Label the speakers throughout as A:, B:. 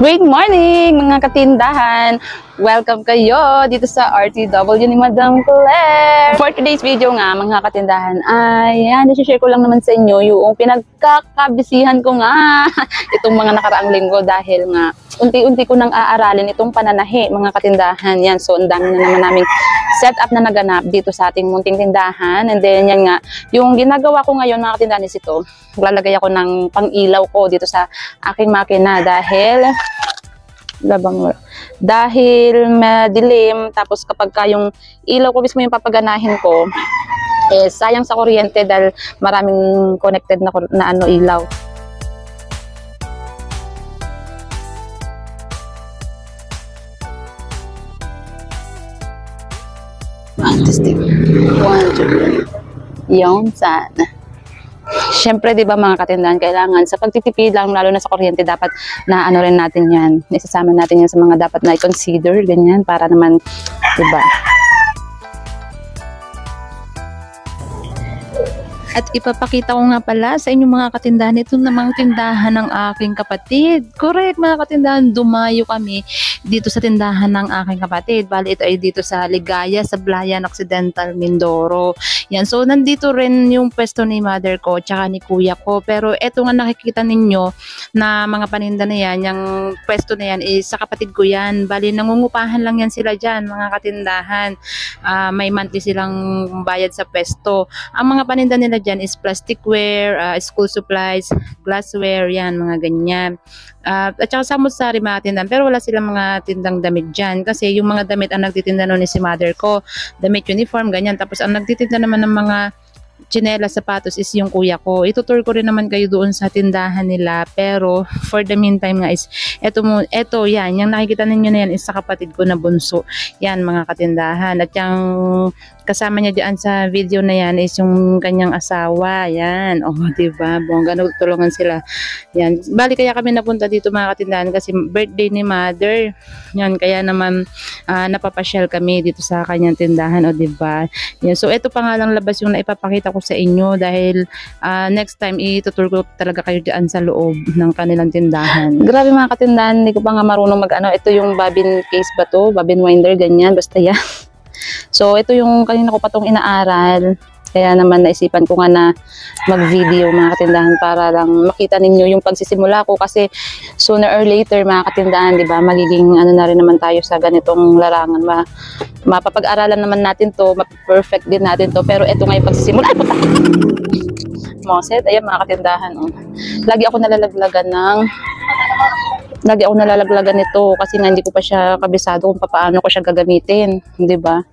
A: Great morning mga katindahan! Welcome kayo dito sa RTW ni Madam Claire. For today's video nga mga katindahan ay i-share ko lang naman sa inyo yung pinagkakabisihan ko nga itong mga nakaraang linggo dahil nga unti-unti ko nang aaralin itong pananahi mga katindahan. Yan, so ang dami na naman naming setup na naganap dito sa ating munting tindahan. And then yan nga, yung ginagawa ko ngayon mga katindahan is ito. Lalagay ako ng pang-ilaw ko dito sa aking makina dahil madilim, tapos kapag yung ilaw ko mismo yung papaganahin ko, sayang sa kuryente dahil maraming connected na ilaw. Fantastic. 1, 2, 3. Yung sana. Siyempre, di ba mga katindahan, kailangan sa pagtitipid lang, lalo na sa kuryente, dapat na ano rin natin yan. Isasama natin yan sa mga dapat na i-consider, ganyan, para naman, di ba? At ipapakita ko nga pala sa inyong mga katindahan, ito namang tindahan ng aking kapatid. Correct mga katindahan, dumayo kami dito sa tindahan ng aking kapatid. Bali ito ay dito sa Ligaya, sa Blayan Occidental, Mindoro. Yan, so nandito rin yung pwesto ni mother ko tsaka ni kuya ko. Pero ito nga nakikita ninyo na mga paninda na yan, yung pwesto na yan is sa kapatid ko yan. Bali nangungupahan lang yan sila dyan mga katindahan. May monthly silang bayad sa pwesto. Ang mga paninda nila dyan is plasticware, school supplies, glassware, yan, mga ganyan. At saka samot-sari mga tindahan, pero wala silang mga tindang damit dyan kasi yung mga damit ang nagtitinda nun ni si mother ko, damit, uniform, ganyan. Tapos ang nagtitinda naman ng mga tsinelas, sapatos is yung kuya ko. Itutur ko rin naman kayo doon sa tindahan nila, pero for the meantime nga is eto yan, yung nakikita ninyo na yan is sa kapatid ko na bunso. Yan mga katindahan. At yung kasama niya diyan sa video na yan is yung kanyang asawa. Yan. Oh, diba? Bongga, tulungan sila. Yan. Bali kaya kami napunta dito mga katindahan kasi birthday ni mother. Yan. Kaya naman napapasyal kami dito sa kanyang tindahan. O diba? Yan. So ito pa nga lang labas yung naipapakita ko sa inyo dahil next time itutur ko talaga kayo diyan sa loob ng kanilang tindahan. Grabe mga katindahan. Hindi ko pa nga marunong mag-ano. Ito yung bobbin case ba to? Bobbin winder. Ganyan. Basta yan. So, ito yung kanina ko pa itong inaaral. Kaya naman naisipan ko nga na mag-video mga katindahan para lang makita ninyo yung pagsisimula ko. Kasi sooner or later mga katindahan, di ba, magiging ano na rin naman tayo sa ganitong larangan. Mapapag-aralan naman natin to, map-perfect din natin to. Pero ito nga yung pagsisimula. Ay, puta! Moset, ayan mga katindahan. Oh. Lagi ako nalalaglagan nito kasi nga hindi ko pa siya kabisado kung paano ko siya gagamitin, di ba?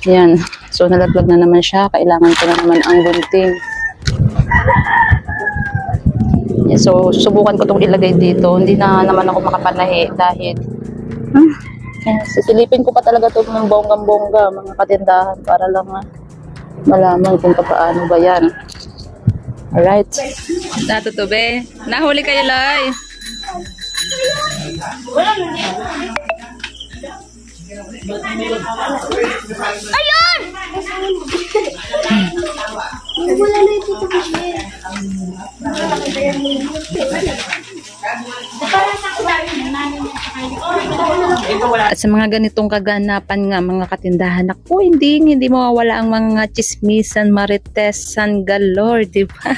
A: Yan. So nalaglag na naman siya, kailangan ko na naman ang gunting. Yan. So subukan ko tong ilagay dito. Hindi na naman ako makapanahi dahil sisilipin ko pa talaga to ng bonggang-bongga mga katindahan para lang malaman kung paano ba yan. Alright. Natutube. Nahuli kayo, Loy. Ayun! Wala na ito ito kasi. At sa mga ganitong kaganapan nga mga katindahan, ako hindi mawawala ang mga chismisan, maritesan galore, di ba?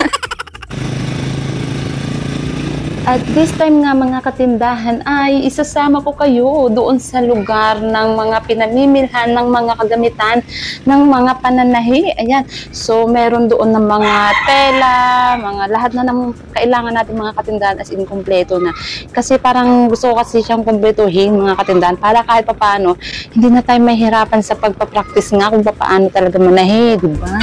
A: At this time nga mga katindahan ay isasama ko kayo doon sa lugar ng mga pinamimilhan ng mga kagamitan ng mga pananahi. Ayan. So meron doon ng mga tela, mga lahat na ng kailangan natin mga katindahan as in kompleto na. Kasi parang gusto ko kasi siyang kumpletuhin mga katindahan para kahit papaano hindi na tayo mahirapan sa pagpapractice nga kung paano talaga manahi, di ba?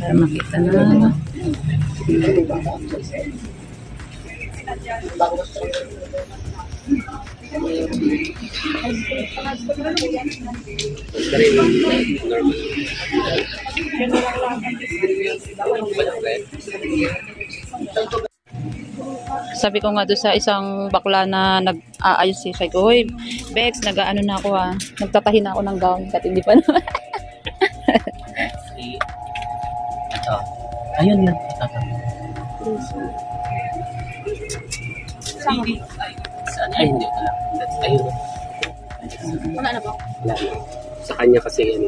A: Para makita na. Sabi ko nga doon sa isang bakla na nag-aayos si Shai ko, "Hoy, Bex, nag-ano na ako ha. Nagtatahi na ako ng gown." Kat hindi pa naman.
B: Ito. Ayun yan. Ay, hindi. Wala. Ayun.
A: Wala na ba?
B: Wala. Sa kanya kasi yan.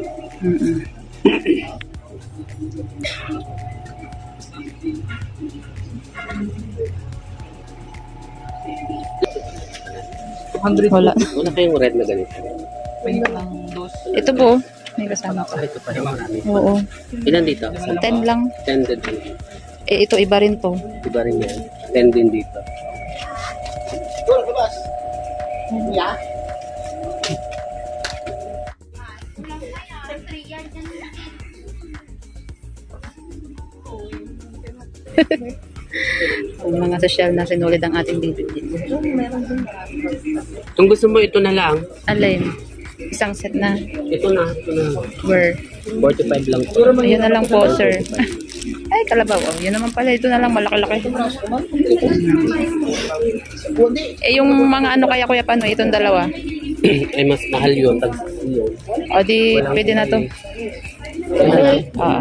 A: Wala.
B: Wala kayong red na ganito.
A: Ito po, may kasama pa.
B: Ito pa rin marami.
A: Oo.
B: Ilan dito?
A: 10 lang.
B: 10 din.
A: Eh, ito iba rin to.
B: Iba rin yan. 10 din dito.
A: Kung mga social na sinulid ang ating bibig.
B: Kung gusto mo, ito na lang.
A: Alin? Isang set na.
B: Ito na. Ito na.
A: Where?
B: 45 lang.
A: Ayun na lang po, sir. Ay, kalabaw. Oh. Yun naman pala. Ito na lang, malaki-laki. Eh, yung mga ano kaya kuya paano? Itong dalawa.
B: Ay, mas mahal yun. Yun.
A: O di, pwede na to. Ah.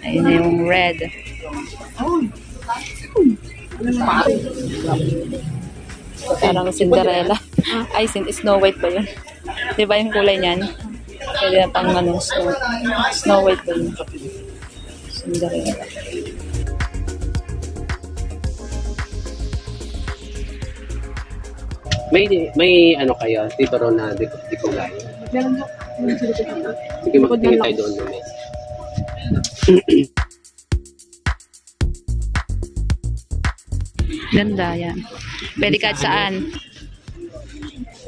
A: Ayun na yung red. Parang Cinderella. Ay, Snow White ba yun? Diba yung kulay niyan? Pwede na pang ano, Snow White ba yun? Cinderella.
B: May ano kayo? Dito ro na di kulay. Sige, magtingin tayo doon naman.
A: Ganda yan. Pwede kahit saan.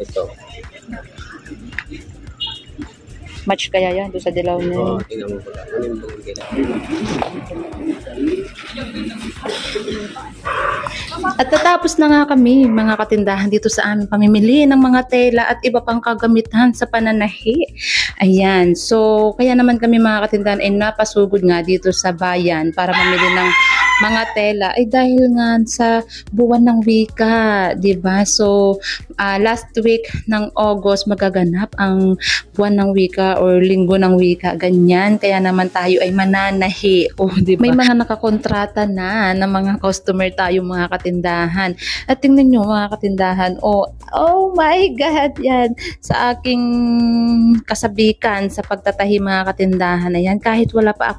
B: Ito.
A: Match kaya yan doon sa dilaw na yun.
B: Oo, tingnan mo pala. Ano yung bang kailangan?
A: At tatapos na nga kami, mga katindahan dito sa aming pamimili ng mga tela at iba pang kagamitan sa pananahi. Ayan. So, kaya naman kami mga katindahan ay napasugod nga dito sa bayan para mamili ng mga tela ay dahil nga sa buwan ng wika, 'di ba? So last week ng August magaganap ang buwan ng wika or linggo ng wika, ganyan. Kaya naman tayo ay mananahi, o 'di ba? May mga nakakontrata na ng mga customer tayo mga katindahan. At tingnan niyo mga katindahan, oh my God, yan sa aking kasabikan sa pagtatahi mga katindahan. Ayan, kahit wala pa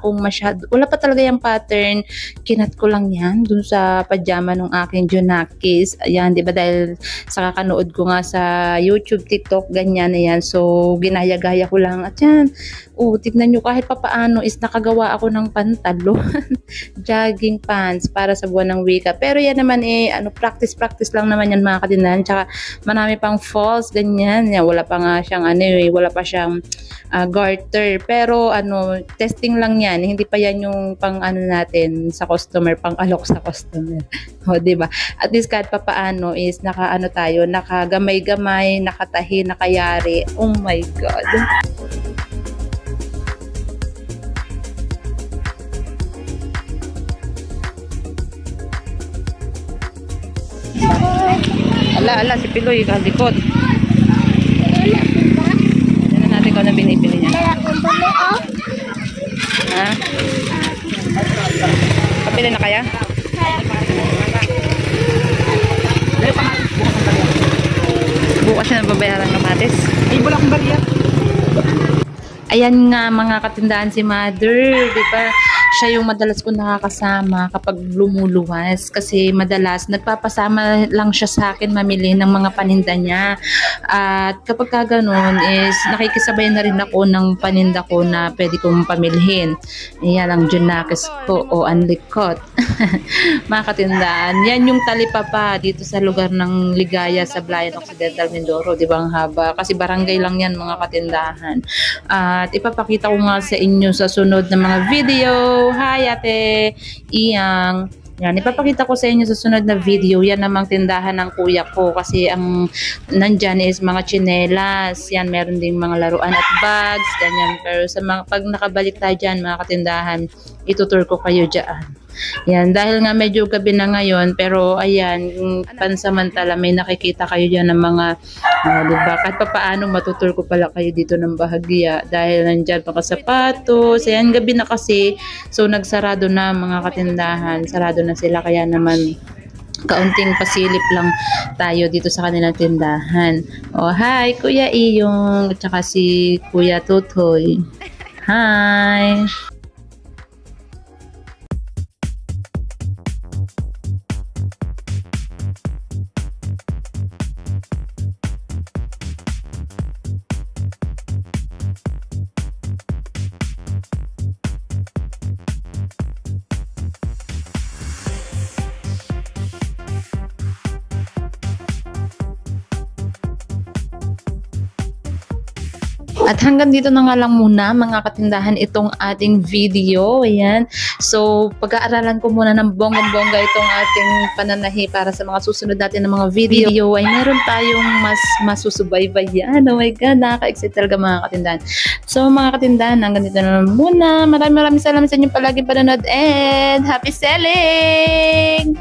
A: talaga yung pattern, kinat ko lang yan dun sa pajama ng aking Junakis. Ayan, di ba, dahil sa kakanood ko nga sa YouTube, TikTok, ganyan na yan. So, ginaya-gaya ko lang. At yan, tignan nyo, kahit papaano is nakagawa ako ng pantalon. Jogging pants para sa buwan ng wika. Pero yan naman practice lang naman yan mga katindahan. Tsaka marami pang falls, ganyan. Yan, wala pa nga siyang wala pa siyang garter. Pero testing lang yan. Hindi pa yan yung pang natin sa customer, pang alok sa customer. O, diba? At least kahit papaano is nakagamay-gamay, nakatahi, nakayari. Oh my God. Ala, si Piloy, kalikot. Yan na natin kung ano binibili niya. Ha? Kapili na kaya? Bukas siya na babayaran ng kamatis. Ay, wala akong bariya. Ayan nga mga katindahan si Mother, di ba? Siya yung madalas ko nakakasama kapag lumuluwas kasi madalas nagpapasama lang siya sa akin mamili ng mga paninda niya. At kapag ganoon is nakikisabay na rin ako ng paninda ko na pwede kong pamilhin. Ayan ang Junakis ko o anlikot. Mga katindahan, yan yung talipapa dito sa lugar ng Ligaya sa Blayan Occidental, Mindoro, di ba, ang haba? Kasi barangay lang yan mga katindahan. At ipapakita ko nga sa inyo sa sunod na mga video. Hi Ate Iyang. Yan, ipapakita ko sa inyo sa sunod na video. Yan namang tindahan ng kuya ko kasi ang nandyan is mga tsinelas. Yan, meron ding mga laruan at bags, ganyan. Pero sa pag nakabalik tayo dyan mga katindahan, itutur ko kayo dyan. Yan, dahil nga medyo gabi na ngayon, pero ayan, pansamantala may nakikita kayo dyan ng mga, diba, kahit pa paano matutur ko pala kayo dito ng bahagya dahil nandyan mga sapatos. Ayan, gabi na kasi, so nagsarado na mga katindahan, sarado na sila, kaya naman kaunting pasilip lang tayo dito sa kanilang tindahan. Oh, hi, Kuya Iyong, at saka si Kuya Tutoy. Hi! At hanggang dito na nga lang muna mga katindahan itong ating video. Ayan. So, pag-aaralan ko muna ng bonggang-bongga itong ating pananahi para sa mga susunod natin ng mga video ay meron tayong mas masusubaybayan. Oh my God, nakaka-excite talaga mga katindahan. So, mga katindahan, hanggang dito na lang muna. Maraming salamat sa inyong palaging panonood and happy selling!